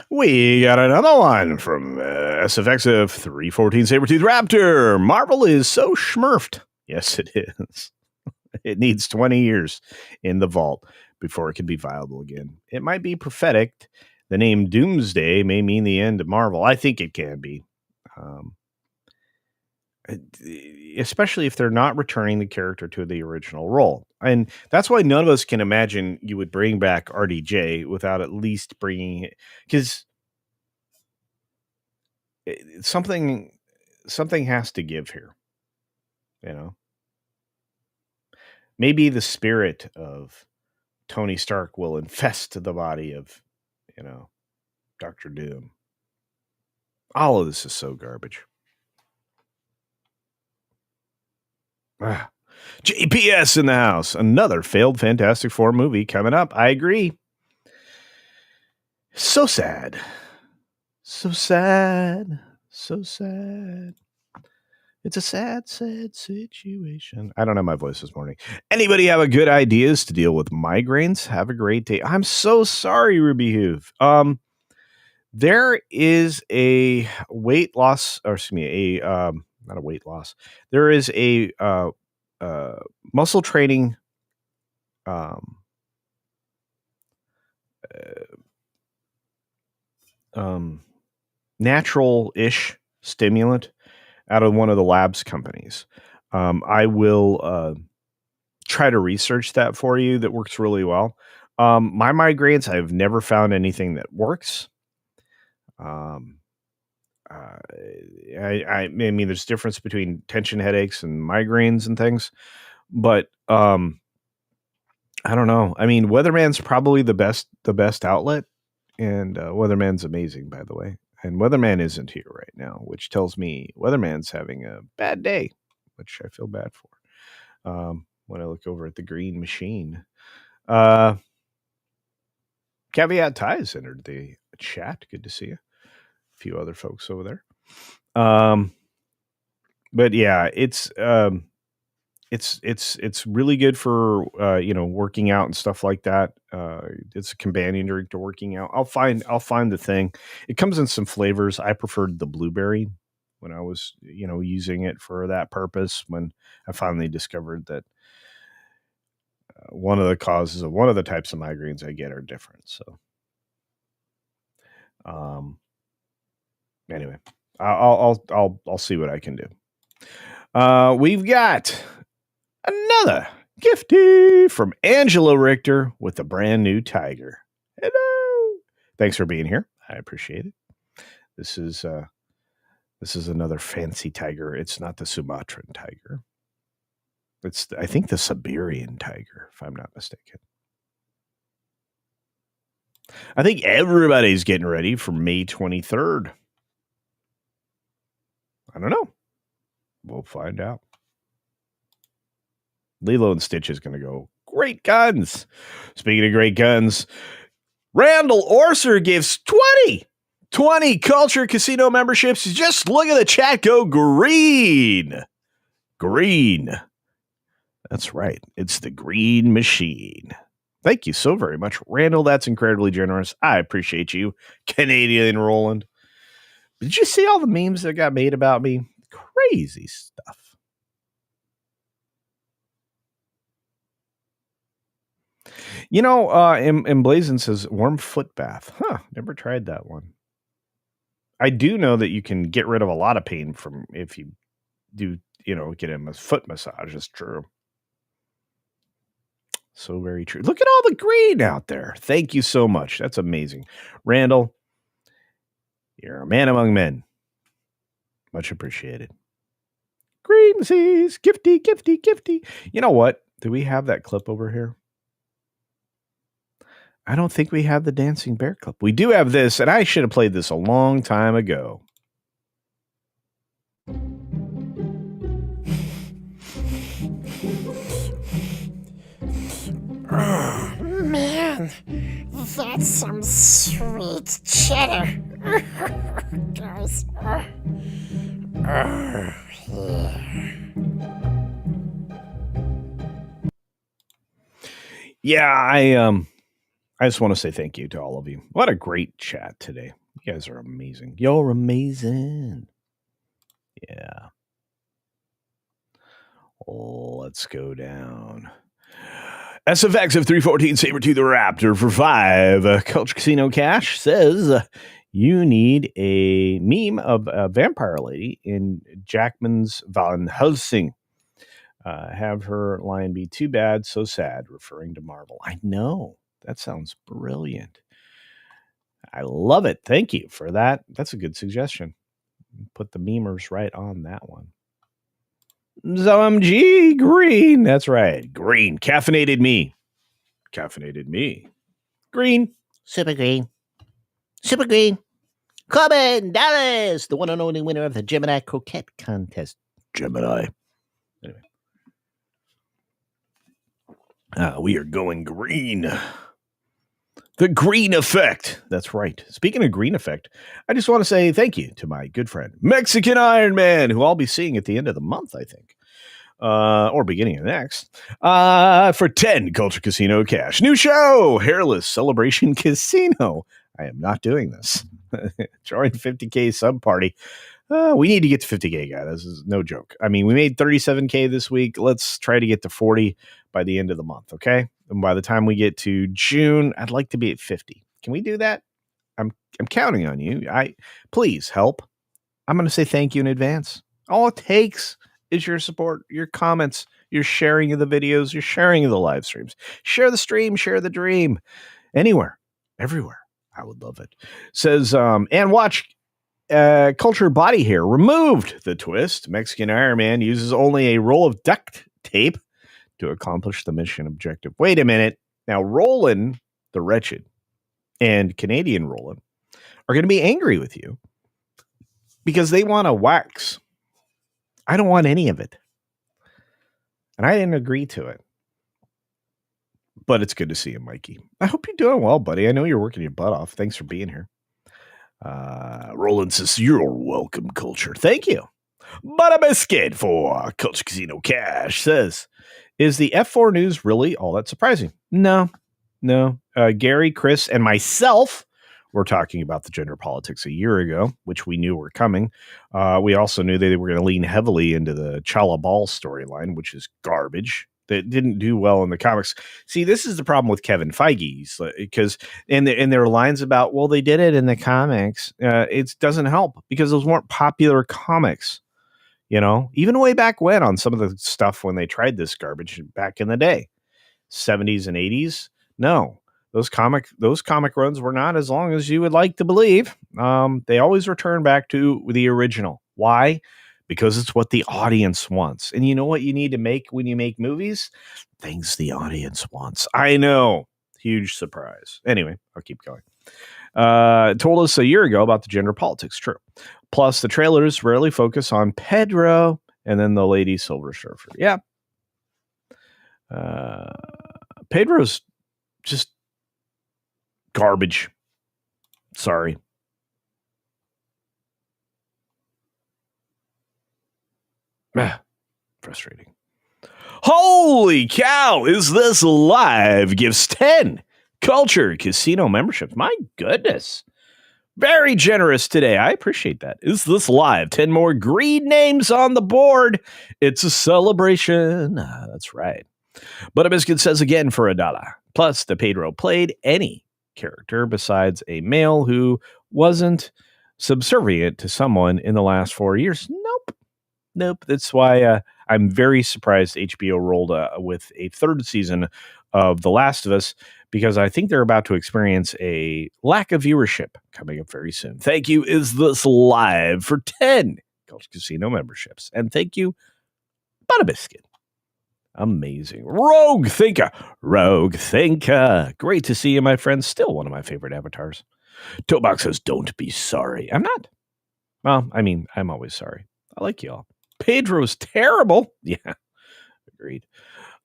We got another one from SFX of 314 Sabertooth Raptor. Marvel is so schmurfed. Yes, it is. It needs 20 years in the vault before it can be viable again. It might be prophetic. The name Doomsday may mean the end of Marvel. I think it can be. Especially if they're not returning the character to the original role. And that's why none of us can imagine you would bring back RDJ without at least bringing it, because something has to give here. Maybe the spirit of Tony Stark will infest the body of, Dr. Doom. All of this is so garbage. JPS in the house. Another failed Fantastic Four movie coming up. I agree. So sad. So sad. So sad. It's a sad, sad situation. I don't have my voice this morning. Anybody have a good ideas to deal with migraines? Have a great day. I'm so sorry, Ruby Hoove. There is a weight loss, or excuse me, not a weight loss. There is a muscle training natural-ish stimulant out of one of the labs companies. I will try to research that for you. That works really well. My migraines, I've never found anything that works. I mean, there's difference between tension headaches and migraines and things, but I don't know. I mean, Weatherman's probably the best outlet, and Weatherman's amazing, by the way. And Weatherman isn't here right now, which tells me Weatherman's having a bad day, which I feel bad for. When I look over at the green machine, Caveat Ties entered the chat. Good to see you. A few other folks over there. But yeah, it's really good for working out and stuff like that. It's a companion drink to working out. I'll find the thing. It comes in some flavors. I preferred the blueberry when I was using it for that purpose. When I finally discovered that one of the causes of one of the types of migraines I get are different. So, anyway, I'll see what I can do. We've got another gifty from Angela Richter with a brand new tiger. Hello. Thanks for being here. I appreciate it. This is another fancy tiger. It's not the Sumatran tiger. It's, I think, the Siberian tiger, if I'm not mistaken. I think everybody's getting ready for May 23rd. I don't know. We'll find out. Lilo and Stitch is going to go, great guns. Speaking of great guns, Randall Orser gives 20 Culture Casino memberships. Just look at the chat go green. Green. That's right. It's the green machine. Thank you so very much, Randall. That's incredibly generous. I appreciate you, Canadian Roland. Did you see all the memes that got made about me? Crazy stuff. Emblazon says warm foot bath. Huh, never tried that one. I do know that you can get rid of a lot of pain from if you do, get a foot massage. It's true. So very true. Look at all the green out there. Thank you so much. That's amazing. Randall, you're a man among men. Much appreciated. Green seas, gifty, gifty, gifty. You know what? Do we have that clip over here? I don't think we have the dancing bear clip. We do have this, and I should have played this a long time ago. Oh, man, that's some sweet cheddar. Guys. Yeah. Yeah, I just want to say thank you to all of you. What a great chat today. You guys are amazing. You're amazing. Yeah. Let's go down. SFX of 314 Sabertooth the Raptor for 5. Culture Casino Cash says you need a meme of a vampire lady in Jackman's Van Helsing. Have her line be too bad, so sad, referring to Marvel. I know. That sounds brilliant. I love it. Thank you for that. That's a good suggestion. Put the memers right on that one. ZOMG Green. That's right. Green. Caffeinated me. Caffeinated me. Green. Super green. Super green. Corbin Dallas, the one and only winner of the Gemini Croquette Contest. Gemini. Anyway. We are going green. The green effect. That's right. Speaking of green effect, I just want to say thank you to my good friend, Mexican Iron Man, who I'll be seeing at the end of the month, I think. Or beginning of next. For 10 Culture Casino Cash. New show, Hairless Celebration Casino. I am not doing this. Join 50K sub party. We need to get to 50K, guys. This is no joke. I mean, we made 37K this week. Let's try to get to 40 by the end of the month, okay? And by the time we get to June, I'd like to be at 50. Can we do that? I'm counting on you. Please help. I'm going to say thank you in advance. All it takes is your support, your comments, your sharing of the videos, your sharing of the live streams. Share the stream, share the dream. Anywhere, everywhere. I would love it. Says, and watch Culture Body Hair removed the twist. Mexican Iron Man uses only a roll of duct tape to accomplish the mission objective. Wait a minute. Now, Roland the Wretched and Canadian Roland are going to be angry with you because they want to wax. I don't want any of it. And I didn't agree to it. But it's good to see you, Mikey. I hope you're doing well, buddy. I know you're working your butt off. Thanks for being here. Roland says, you're welcome, Culture. Thank you. But a biscuit for Culture Casino Cash says, is the F4 news really all that surprising? No. Gary, Chris, and myself were talking about the gender politics a year ago, which we knew were coming. We also knew they were going to lean heavily into the Chala Ball storyline, which is garbage. That didn't do well in the comics. See, this is the problem with Kevin Feige, because in their lines about, well, they did it in the comics. It doesn't help because those weren't popular comics. Even way back when on some of the stuff when they tried this garbage back in the day, 70s and 80s. No, those comic runs were not as long as you would like to believe. They always return back to the original. Why? Because it's what the audience wants. And you know what you need to make when you make movies? Things the audience wants. I know. Huge surprise. Anyway, I'll keep going. Told us a year ago about the gender politics. True. Plus, the trailers rarely focus on Pedro and then the Lady Silver Surfer. Yeah. Pedro's just garbage. Sorry. Frustrating. Holy cow, is this live? Gives 10 Culture Casino memberships. My goodness. Very generous today. I appreciate that. Is this live? 10 more green names on the board. It's a celebration. That's right. But a biscuit says again for $1. Plus, the Pedro played any character besides a male who wasn't subservient to someone in the last 4 years? Nope. That's why I'm very surprised HBO rolled with a third season of The Last of Us, because I think they're about to experience a lack of viewership coming up very soon. Thank you, Is This Live, for 10 Culture Casino memberships. And thank you, Butter Biscuit. Amazing. Rogue Thinker. Great to see you, my friend. Still one of my favorite avatars. Toebox says, don't be sorry. I'm not. Well, I mean, I'm always sorry. I like y'all. Pedro's terrible. Yeah, agreed.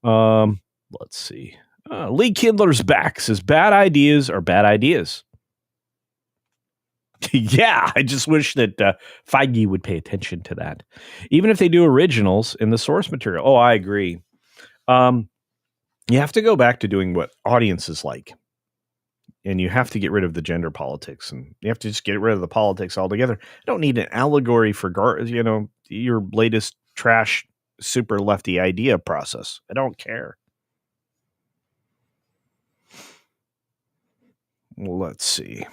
Let's see. Lee Kindler's back, says bad ideas are bad ideas. Yeah, I just wish that Feige would pay attention to that. Even if they do originals in the source material. Oh, I agree. You have to go back to doing what audiences like. And you have to get rid of the gender politics, and you have to just get rid of the politics altogether. I don't need an allegory for your latest trash super lefty idea process. I don't care. Let's see.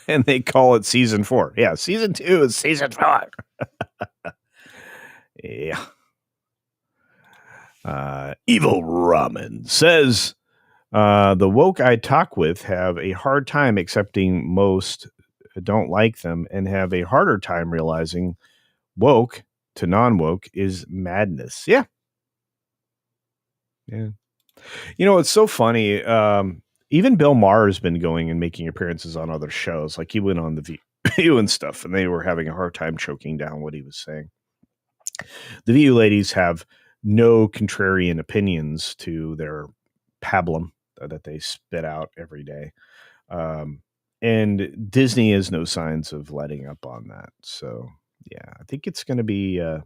And they call it season 4. Yeah, season 2 is season 4. Yeah. Evil Ramen says, the woke I talk with have a hard time accepting most don't like them, and have a harder time realizing woke to non-woke is madness. Yeah. It's so funny. Even Bill Maher has been going and making appearances on other shows. Like he went on The View and stuff, and they were having a hard time choking down what he was saying. The View ladies have no contrarian opinions to their pablum that they spit out every day. And Disney has no signs of letting up on that. So, yeah, I think it's going to be... a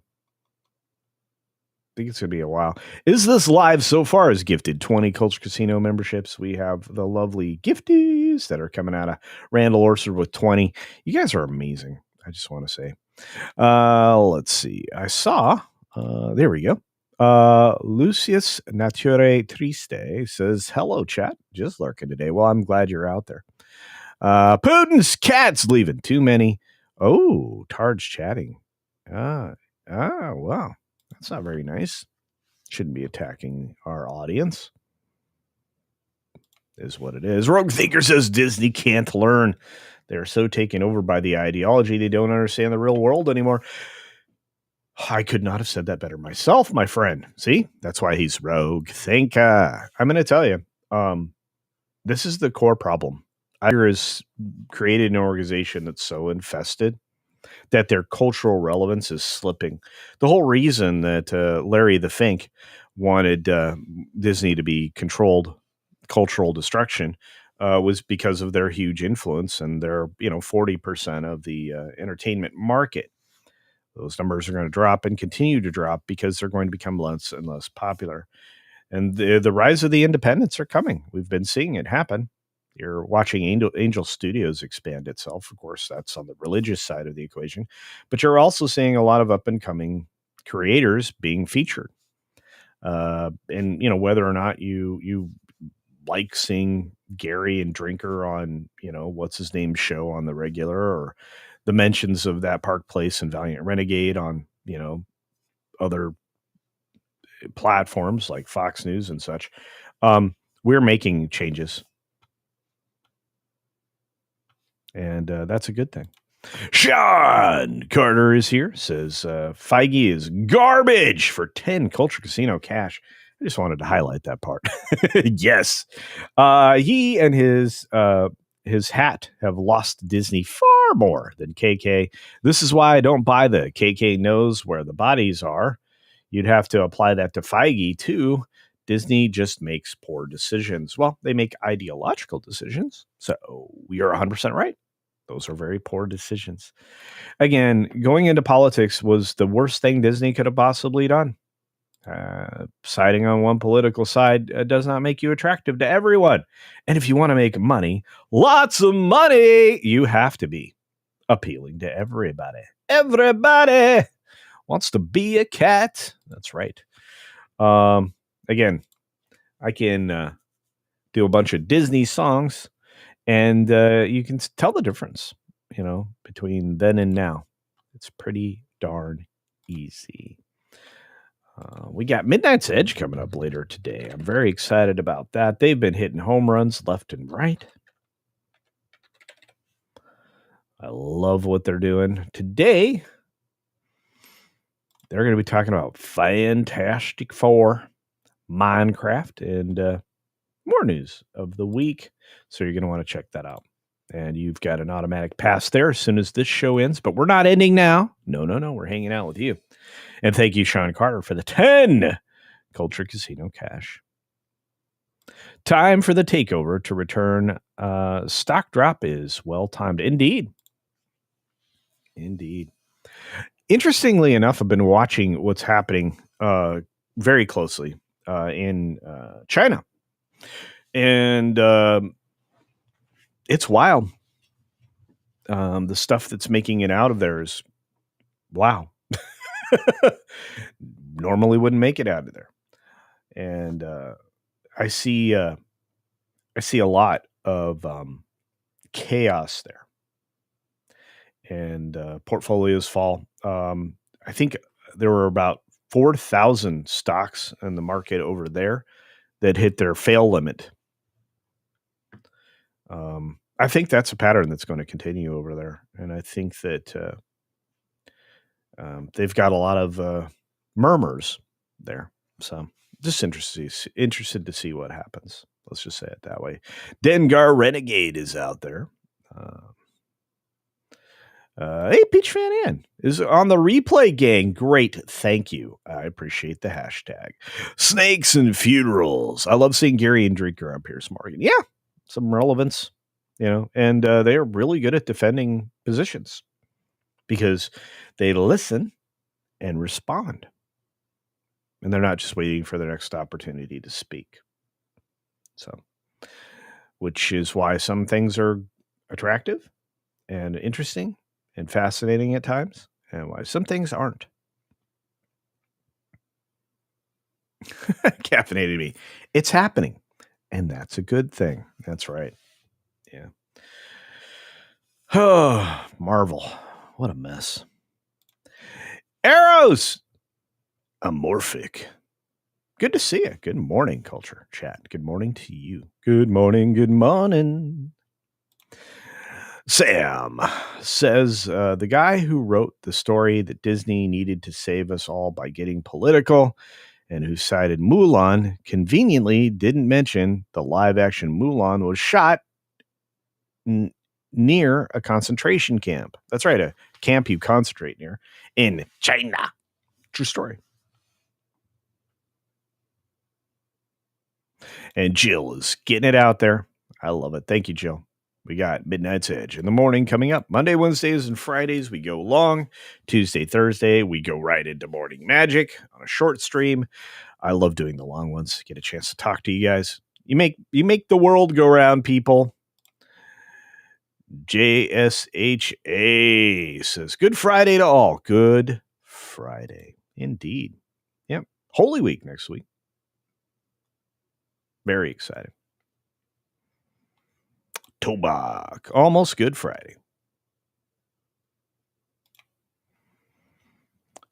while. Is This Live so far has gifted 20 Culture Casino memberships. We have the lovely gifties that are coming out of Randall Orser with 20. You guys are amazing. I just want to say. Let's see. I saw, there we go. Lucius Nature Triste says, hello, chat. Just lurking today. Well, I'm glad you're out there. Putin's cat's leaving. Too many. Oh, Tard's chatting. Wow. That's not very nice. Shouldn't be attacking our audience. Is what it is. Rogue Thinker says Disney can't learn. They're so taken over by the ideology, they don't understand the real world anymore. I could not have said that better myself, my friend. See? That's why he's Rogue Thinker. I'm going to tell you, this is the core problem. Iger has created an organization that's so infested that their cultural relevance is slipping. The whole reason that Larry the Fink wanted Disney to be controlled cultural destruction was because of their huge influence and their 40% of the entertainment market. Those numbers are going to drop and continue to drop because they're going to become less and less popular. And the rise of the independents are coming. We've been seeing it happen. You're watching Angel Studios expand itself. Of course, that's on the religious side of the equation. But you're also seeing a lot of up-and-coming creators being featured. And, whether or not you like seeing Gary and Drinker on, what's his name show on the regular, or the mentions of That Park Place and Valiant Renegade on, other platforms like Fox News and such. We're making changes. And that's a good thing. Sean Carter is here. Says Feige is garbage for 10 Culture Casino cash. I just wanted to highlight that part. Yes. He and his hat have lost Disney far more than KK. This is why I don't buy the KK knows where the bodies are. You'd have to apply that to Feige too. Disney just makes poor decisions. Well, they make ideological decisions. So you're 100% right. Those are very poor decisions. Again, going into politics was the worst thing Disney could have possibly done. Siding on one political side does not make you attractive to everyone. And if you want to make money, lots of money, you have to be appealing to everybody. Everybody wants to be a cat. That's right. Again, I can do a bunch of Disney songs, and you can tell the difference, between then and now. It's pretty darn easy. We got Midnight's Edge coming up later today. I'm very excited about that. They've been hitting home runs left and right. I love what they're doing. Today, they're going to be talking about Fantastic Four, Minecraft, and more news of the week. So you're going to want to check that out. And you've got an automatic pass there as soon as this show ends. But we're not ending now. No. We're hanging out with you. And thank you, Sean Carter, for the 10 Culture Casino cash. Time for the takeover to return. Stock drop is well-timed. Indeed. Interestingly enough, I've been watching what's happening very closely in China. And it's wild. The stuff that's making it out of there is wow. Normally wouldn't make it out of there. And I see a lot of chaos there. And portfolios fall. I think there were about 4,000 stocks in the market over there that hit their fail limit. I think that's a pattern that's going to continue over there. And I think that they've got a lot of murmurs there. So just interested to see what happens. Let's just say it that way. Dengar Renegade is out there. Hey, Peach Fan Ann is on the replay, gang. Great. Thank you. I appreciate the hashtag. Snakes and funerals. I love seeing Gary and Drinker on Piers Morgan. Yeah, some relevance, and they are really good at defending positions because they listen and respond. And they're not just waiting for their next opportunity to speak. So, which is why some things are attractive and interesting and fascinating at times, and why some things aren't. Caffeinated me. It's happening, and that's a good thing. That's right. Yeah. Oh, Marvel. What a mess. Arrows. Amorphic. Good to see you. Good morning, Culture Chat. Good morning to you. Good morning. Good morning. Sam says, the guy who wrote the story that Disney needed to save us all by getting political and who cited Mulan conveniently didn't mention the live-action Mulan was shot near a concentration camp. That's right, a camp you concentrate near in China. True story. And Jill is getting it out there. I love it. Thank you, Jill. We got Midnight's Edge in the morning coming up. Monday, Wednesdays, and Fridays, we go long. Tuesday, Thursday, we go right into Morning Magic on a short stream. I love doing the long ones. Get a chance to talk to you guys. You make the world go round, people. JSHA says, Good Friday to all. Good Friday. Indeed. Yep. Holy Week next week. Very exciting. Tobak. Almost Good Friday.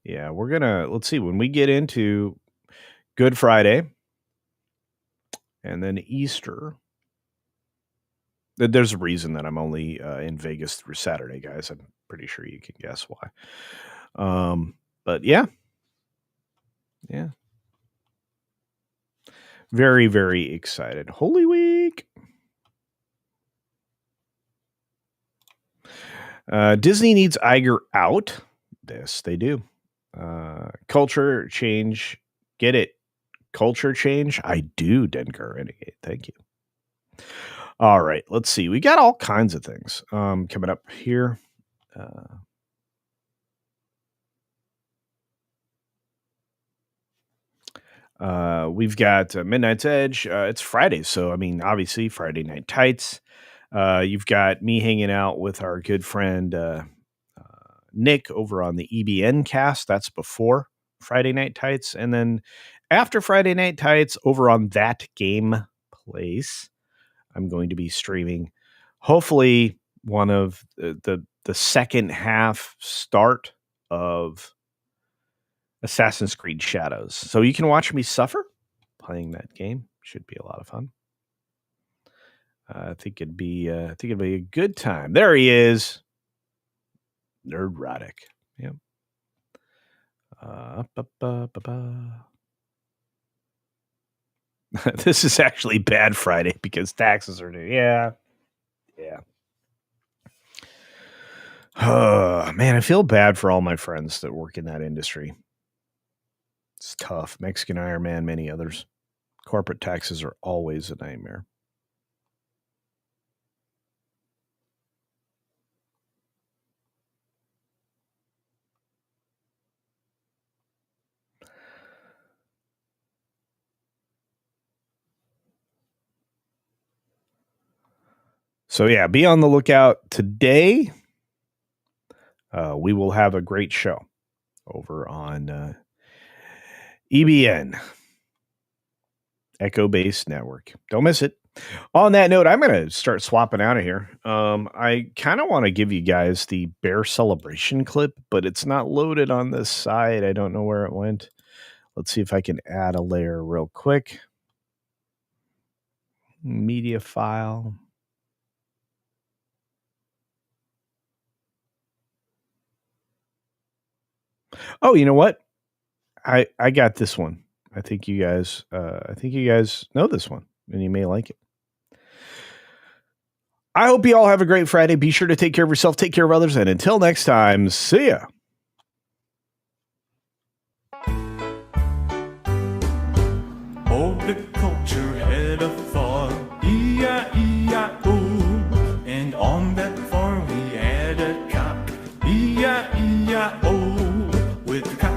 Yeah, we're going to, let's see, when we get into Good Friday and then Easter, there's a reason that I'm only in Vegas through Saturday, guys. I'm pretty sure you can guess why. But yeah. Yeah. Very, very excited. Holy Week. Disney needs Iger out. Yes, they do. Culture change. Get it. Culture change. I do, Dengar Renegade. Thank you. All right. Let's see. We got all kinds of things coming up here. We've got Midnight's Edge. It's Friday, so obviously Friday Night Tights. You've got me hanging out with our good friend Nick over on the EBN cast. That's before Friday Night Tights, and then after Friday Night Tights over on That Game place. I'm going to be streaming, hopefully, one of the second half start of Assassin's Creed Shadows. So you can watch me suffer playing that game. Should be a lot of fun. I think it'd be a good time. There he is. Nerdrotic. Yep. This is actually bad Friday because taxes are due. Yeah. Man, I feel bad for all my friends that work in that industry. It's tough. Mexican Iron Man, many others. Corporate taxes are always a nightmare. So yeah, be on the lookout today. We will have a great show over on EBN, Echo Base Network. Don't miss it. On that note, I'm going to start swapping out of here. I kind of want to give you guys the Bear Celebration clip, but it's not loaded on this side. I don't know where it went. Let's see if I can add a layer real quick. Media file. Oh, you know what? I got this one. I think you guys know this one, and you may like it. I hope you all have a great Friday. Be sure to take care of yourself, take care of others, and until next time, see ya. Oh, the culture had a farm, E-I-E-I-O, and on that farm we had a cock, E-I-E-I-O, with a cock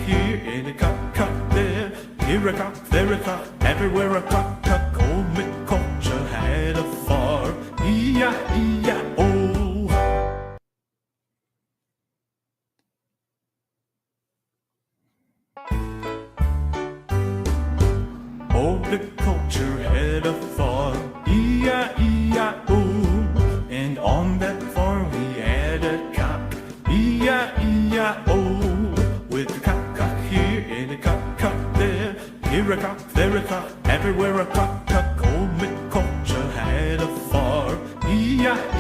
here and a cock there, here a cock, there a cock, everywhere a cock. Old McCulture had a farm, E-I-E-I-O. Oh, the culture had a farm, E-I-E-I-O, and on that farm we had a cock, E-I-E-I-O, with a cock here and a cock there, here a cock, there a cock, everywhere a cock. Old McCulture had a farm, E-I-E-I-O.